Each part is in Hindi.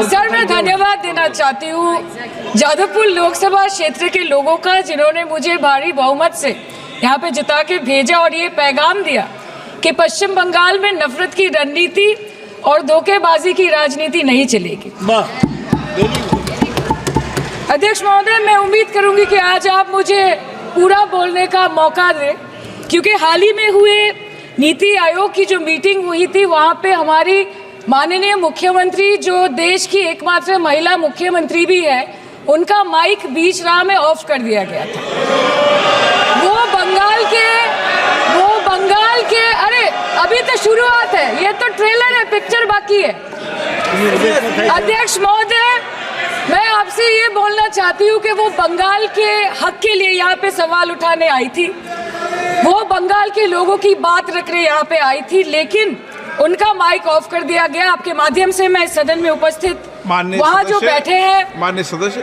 सर मैं धन्यवाद देना चाहती हूँ जादवपुर लोकसभा क्षेत्र के लोगों का, जिन्होंने मुझे भारी बहुमत से यहाँ पे जिता के भेजा और ये पैगाम दिया कि पश्चिम बंगाल में नफरत की रणनीति और धोखेबाजी की राजनीति नहीं चलेगी। अध्यक्ष महोदय, मैं उम्मीद करूंगी कि आज आप मुझे पूरा बोलने का मौका दें, क्योंकि हाल ही में हुए नीति आयोग की जो मीटिंग हुई थी, वहाँ पे हमारी माननीय मुख्यमंत्री, जो देश की एकमात्र महिला मुख्यमंत्री भी है, उनका माइक बीच राह में ऑफ कर दिया गया था। वो बंगाल के अरे अभी तो शुरुआत है, ये तो ट्रेलर है, पिक्चर बाकी है। अध्यक्ष महोदय, मैं आपसे ये बोलना चाहती हूँ कि वो बंगाल के हक के लिए यहाँ पे सवाल उठाने आई थी, वो बंगाल के लोगों की बात रखने यहाँ पे आई थी, लेकिन उनका माइक ऑफ कर दिया गया। आपके माध्यम से मैं इस सदन में उपस्थित वहाँ जो बैठे हैं माननीय सदस्य,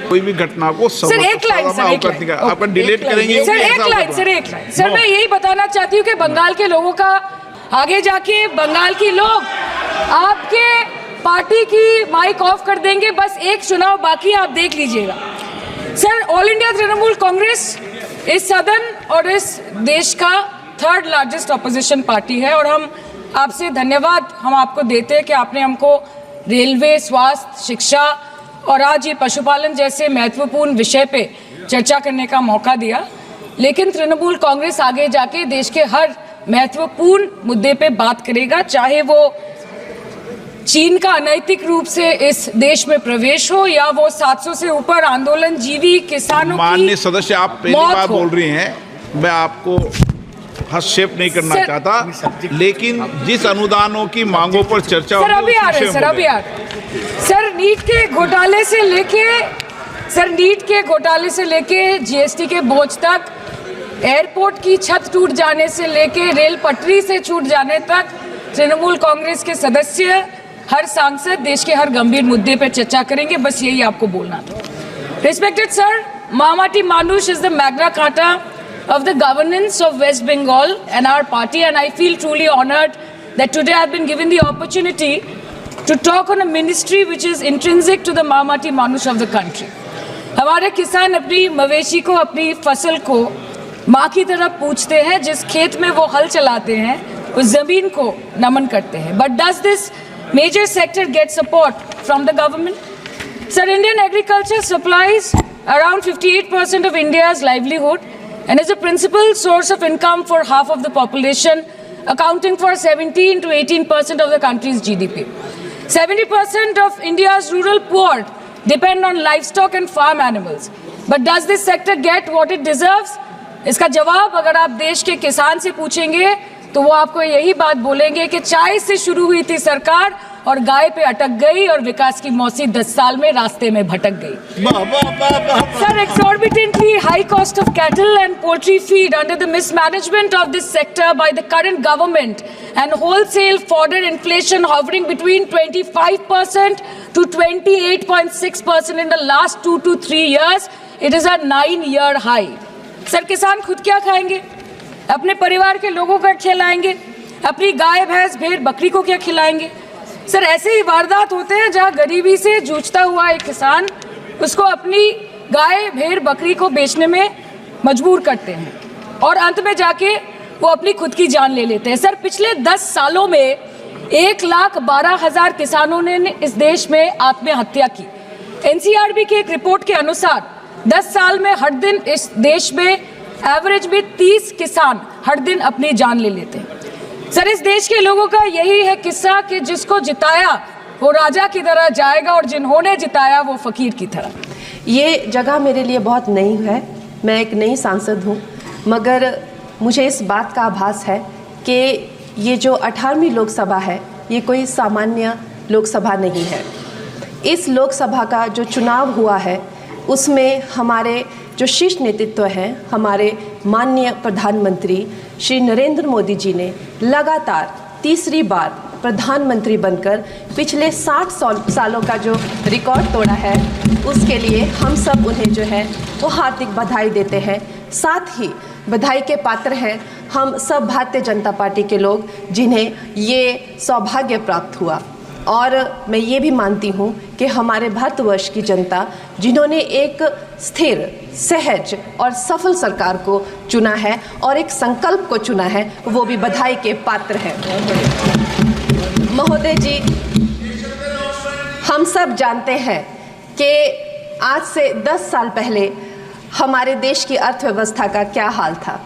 कोई भी घटना को सर एक लाइन आपका डिलीट करेंगे सर, एक लाइन सर, मैं यही बताना चाहती हूँ कि बंगाल के लोगों का, आगे जाके बंगाल के लोग आपके पार्टी की माइक ऑफ कर देंगे। बस एक चुनाव बाकी, आप देख लीजिएगा। Sir, all India Trinamool Congress इस सदन और इस देश का थर्ड लार्जेस्ट ऑपोजिशन पार्टी है, और हम आपसे धन्यवाद हम आपको देते हैं कि आपने हमको रेलवे, स्वास्थ्य, शिक्षा और आज ये पशुपालन जैसे महत्वपूर्ण विषय पे चर्चा करने का मौका दिया। लेकिन तृणमूल कांग्रेस आगे जाके देश के हर महत्वपूर्ण मुद्दे पे बात करेगा, चाहे वो चीन का अनैतिक रूप से इस देश में प्रवेश हो या वो 700 से ऊपर आंदोलन जीवी किसानों की। माननीय सदस्य, आप पहली बार बोल रही हैं, मैं आपको हस्तक्षेप नहीं करना चाहता, लेकिन जिस अनुदानों की मांगों पर चर्चा सर अभी आ रहे हैं, सर नीट के घोटाले से लेके जीएसटी के बोझ तक, एयरपोर्ट की छत टूट जाने से लेके रेल पटरी से छूट जाने तक, तृणमूल कांग्रेस के सदस्य, हर सांसद देश के हर गंभीर मुद्दे पर चर्चा करेंगे। बस यही आपको बोलना था। रिस्पेक्टेड सर, महामती मानुष is the Magna carta of the governance of West Bengal and our party, and I feel truly honored that today I've been given the opportunity to talk on a ministry which is intrinsic to the Mahamati Manush of the country. हमारे किसान अपनी मवेशी को, अपनी फसल को माँ की तरह पूछते हैं, जिस खेत में वो हल चलाते हैं उस जमीन को नमन करते हैं। But does this major sector get support from the government? Sir, Indian agriculture supplies around 58% of India's livelihood and is a principal source of income for half of the population, accounting for 17 to 18% of the country's GDP. 70% of India's rural poor depend on livestock and farm animals. But does this sector get what it deserves? इसका जवाब अगर आप देश के किसान से पूछेंगे तो वो आपको यही बात बोलेंगे कि चाय से शुरू हुई थी सरकार और गाय पे अटक गई, और विकास की मौसी 10 साल में रास्ते में भटक गई। Sir, exorbitantly high cost of cattle and poultry feed under the mismanagement of this sector by the current government, and wholesale fodder inflation hovering between 25% to 28.6% in the last 2 to 3 years, it is a 9-year high. Sir, किसान खुद क्या खाएंगे? अपने परिवार के लोगों का खिलाएंगे? अपनी गाय, भैंस, भेड़, बकरी को क्या खिलाएंगे? सर, ऐसे ही वारदात होते हैं जहां गरीबी से जूझता हुआ एक किसान उसको अपनी गाय, भेड़, बकरी को बेचने में मजबूर करते हैं और अंत में जाके वो अपनी खुद की जान ले लेते हैं। सर, पिछले 10 सालों में 1,12,000 किसानों ने इस देश में आत्महत्या की। एनसीआरबी की एक रिपोर्ट के अनुसार 10 साल में हर दिन इस देश में एवरेज में 30 किसान हर दिन अपनी जान ले लेते हैं। सर, इस देश के लोगों का यही है किस्सा कि जिसको जिताया वो राजा की तरह जाएगा और जिन्होंने जिताया वो फकीर की तरह। ये जगह मेरे लिए बहुत नई है, मैं एक नई सांसद हूँ, मगर मुझे इस बात का आभास है कि ये जो 18वीं लोकसभा है ये कोई सामान्य लोकसभा नहीं है। इस लोकसभा का जो चुनाव हुआ है उसमें हमारे जो शीर्ष नेतृत्व हैं, हमारे माननीय प्रधानमंत्री श्री नरेंद्र मोदी जी ने लगातार तीसरी बार प्रधानमंत्री बनकर पिछले 60 सालों का जो रिकॉर्ड तोड़ा है, उसके लिए हम सब उन्हें जो है वो हार्दिक बधाई देते हैं। साथ ही बधाई के पात्र हैं हम सब भारतीय जनता पार्टी के लोग, जिन्हें ये सौभाग्य प्राप्त हुआ। और मैं ये भी मानती हूँ कि हमारे भारतवर्ष की जनता, जिन्होंने एक स्थिर, सहज और सफल सरकार को चुना है और एक संकल्प को चुना है, वो भी बधाई के पात्र हैं। महोदय जी, हम सब जानते हैं कि आज से 10 साल पहले हमारे देश की अर्थव्यवस्था का क्या हाल था।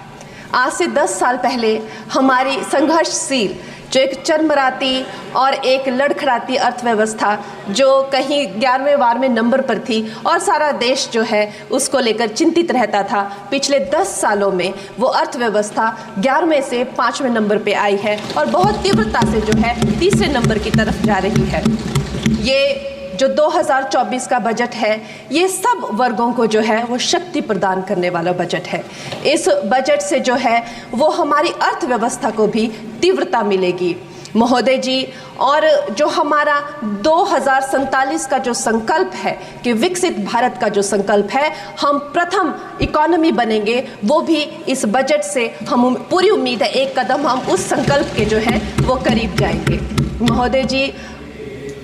आज से 10 साल पहले हमारी संघर्षशील, जो एक चरमराती और एक लड़खड़ाती अर्थव्यवस्था, जो कहीं 11वें-12वें नंबर पर थी और सारा देश जो है उसको लेकर चिंतित रहता था, पिछले 10 सालों में वो अर्थव्यवस्था 11वें से 5वें नंबर पे आई है और बहुत तीव्रता से जो है 3रे नंबर की तरफ जा रही है। ये जो 2024 का बजट है, ये सब वर्गों को जो है वो शक्ति प्रदान करने वाला बजट है। इस बजट से जो है वो हमारी अर्थव्यवस्था को भी तीव्रता मिलेगी महोदय जी। और जो हमारा 2047 का जो संकल्प है कि विकसित भारत का जो संकल्प है, हम प्रथम इकोनॉमी बनेंगे, वो भी इस बजट से हम पूरी उम्मीद है एक कदम हम उस संकल्प के जो है वो करीब जाएंगे। महोदय जी,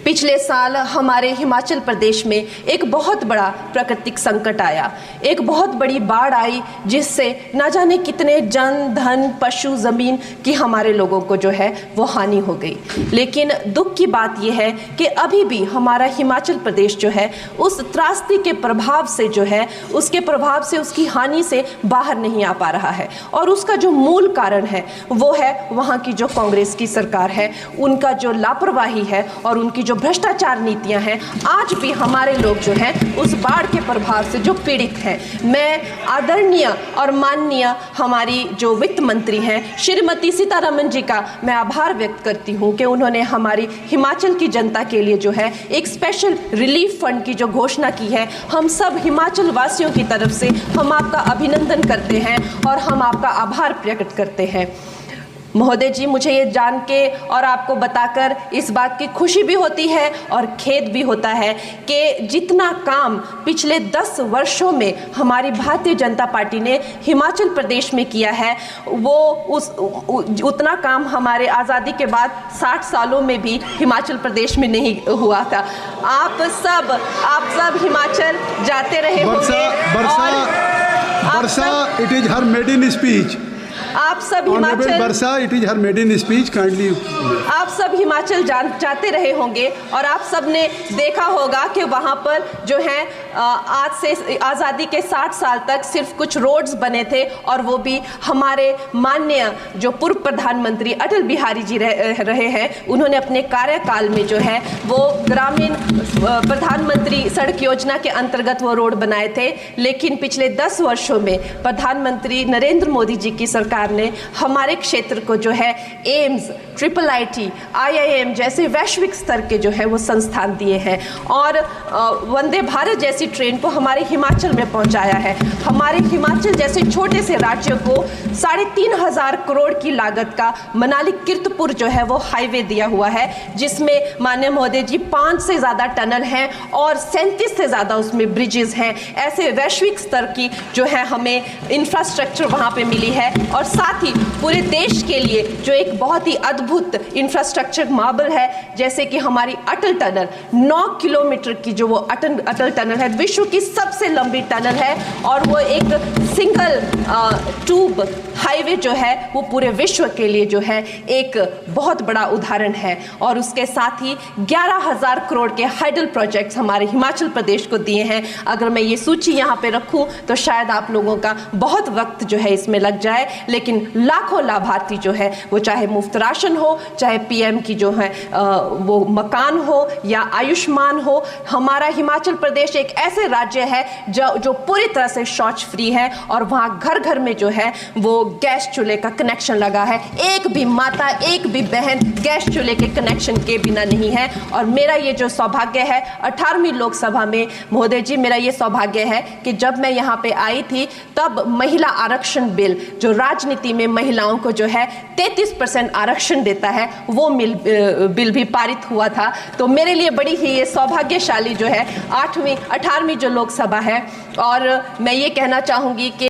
पिछले साल हमारे हिमाचल प्रदेश में एक बहुत बड़ा प्राकृतिक संकट आया, एक बहुत बड़ी बाढ़ आई, जिससे न जाने कितने जन, धन, पशु, ज़मीन की हमारे लोगों को जो है वो हानि हो गई। लेकिन दुख की बात यह है कि अभी भी हमारा हिमाचल प्रदेश जो है उस त्रासदी के प्रभाव से जो है, उसके प्रभाव से, उसकी हानि से बाहर नहीं आ पा रहा है। और उसका जो मूल कारण है वो है वहाँ की जो कांग्रेस की सरकार है, उनका जो लापरवाही है और उनकी जो भ्रष्टाचार नीतियां हैं। आज भी हमारे लोग जो हैं उस बाढ़ के प्रभाव से जो पीड़ित हैं। मैं आदरणीय और माननीय हमारी जो वित्त मंत्री हैं श्रीमती सीतारमण जी का मैं आभार व्यक्त करती हूं कि उन्होंने हमारी हिमाचल की जनता के लिए जो है एक स्पेशल रिलीफ फंड की जो घोषणा की है। हम सब हिमाचल वासियों की तरफ से हम आपका अभिनंदन करते हैं और हम आपका आभार प्रकट करते हैं। महोदय जी, मुझे ये जान के और आपको बताकर इस बात की खुशी भी होती है और खेद भी होता है कि जितना काम पिछले 10 वर्षों में हमारी भारतीय जनता पार्टी ने हिमाचल प्रदेश में किया है, वो उतना काम हमारे आज़ादी के बाद 60 सालों में भी हिमाचल प्रदेश में नहीं हुआ था। आप सब हिमाचल जाते रहे होंगे। वर्षा, it is her maiden speech. आप सब Himachal, Varsha, it is her maiden speech, kindly. आप सब हिमाचल जाते रहे होंगे और आप सब ने देखा होगा कि वहाँ पर जो है आज से आज़ादी के 60 साल तक सिर्फ कुछ रोड्स बने थे, और वो भी हमारे माननीय जो पूर्व प्रधानमंत्री अटल बिहारी जी रहे हैं, उन्होंने अपने कार्यकाल में जो है वो ग्रामीण प्रधानमंत्री सड़क योजना के अंतर्गत वो रोड बनाए थे। लेकिन पिछले 10 वर्षों में प्रधानमंत्री नरेंद्र मोदी जी की सरकार ने हमारे क्षेत्र को जो है एम्स, IIIT, IIM जैसे वैश्विक स्तर के जो है वो संस्थान दिए हैं और वंदे भारत जैसी ट्रेन को हमारे हिमाचल में पहुंचाया है। हमारे हिमाचल जैसे छोटे से राज्य को 3,500 करोड़ की लागत का मनाली कीर्तपुर जो है वो हाईवे दिया हुआ है, जिसमें माननीय महोदय जी 5 से ज़्यादा टनल हैं और 37 से ज़्यादा उसमें ब्रिजेस हैं। ऐसे वैश्विक स्तर की जो है हमें इंफ्रास्ट्रक्चर वहाँ पे मिली है और साथ ही पूरे देश के लिए जो एक बहुत ही अद्भुत इंफ्रास्ट्रक्चर मार्बल है, जैसे कि हमारी अटल टनल 9 किलोमीटर की जो वो अटल टनल है, विश्व की सबसे लंबी टनल है और वो एक सिंगल ट्यूब हाईवे जो है वो पूरे विश्व के लिए जो है एक बहुत बड़ा उदाहरण है। और उसके साथ ही 11,000 करोड़ के हाइडल प्रोजेक्ट्स हमारे हिमाचल प्रदेश को दिए हैं। अगर मैं ये सूची यहाँ पे रखूँ तो शायद आप लोगों का बहुत वक्त जो है इसमें लग जाए, लेकिन लाखों लाभार्थी जो है वो चाहे मुफ्त राशन हो, चाहे PM की जो है वो मकान हो या आयुष्मान हो, हमारा हिमाचल प्रदेश एक ऐसे राज्य है जो पूरी तरह से शौच फ्री है और वहाँ घर घर घर में जो है वो गैस चूल्हे का कनेक्शन लगा है। एक भी माता, एक भी बहन गैस चूल्हे के कनेक्शन के बिना नहीं है। और मेरा ये जो सौभाग्य है 18वीं लोकसभा में महोदय जी, मेरा ये सौभाग्य है कि जब मैं यहाँ पे आई थी तब महिला आरक्षण बिल, जो राजनीति में महिलाओं को जो है 33% आरक्षण देता है, वो बिल भी पारित हुआ था। तो मेरे लिए बड़ी ही ये सौभाग्यशाली जो है 18वीं जो लोकसभा है। और मैं ये कहना चाहूँगी कि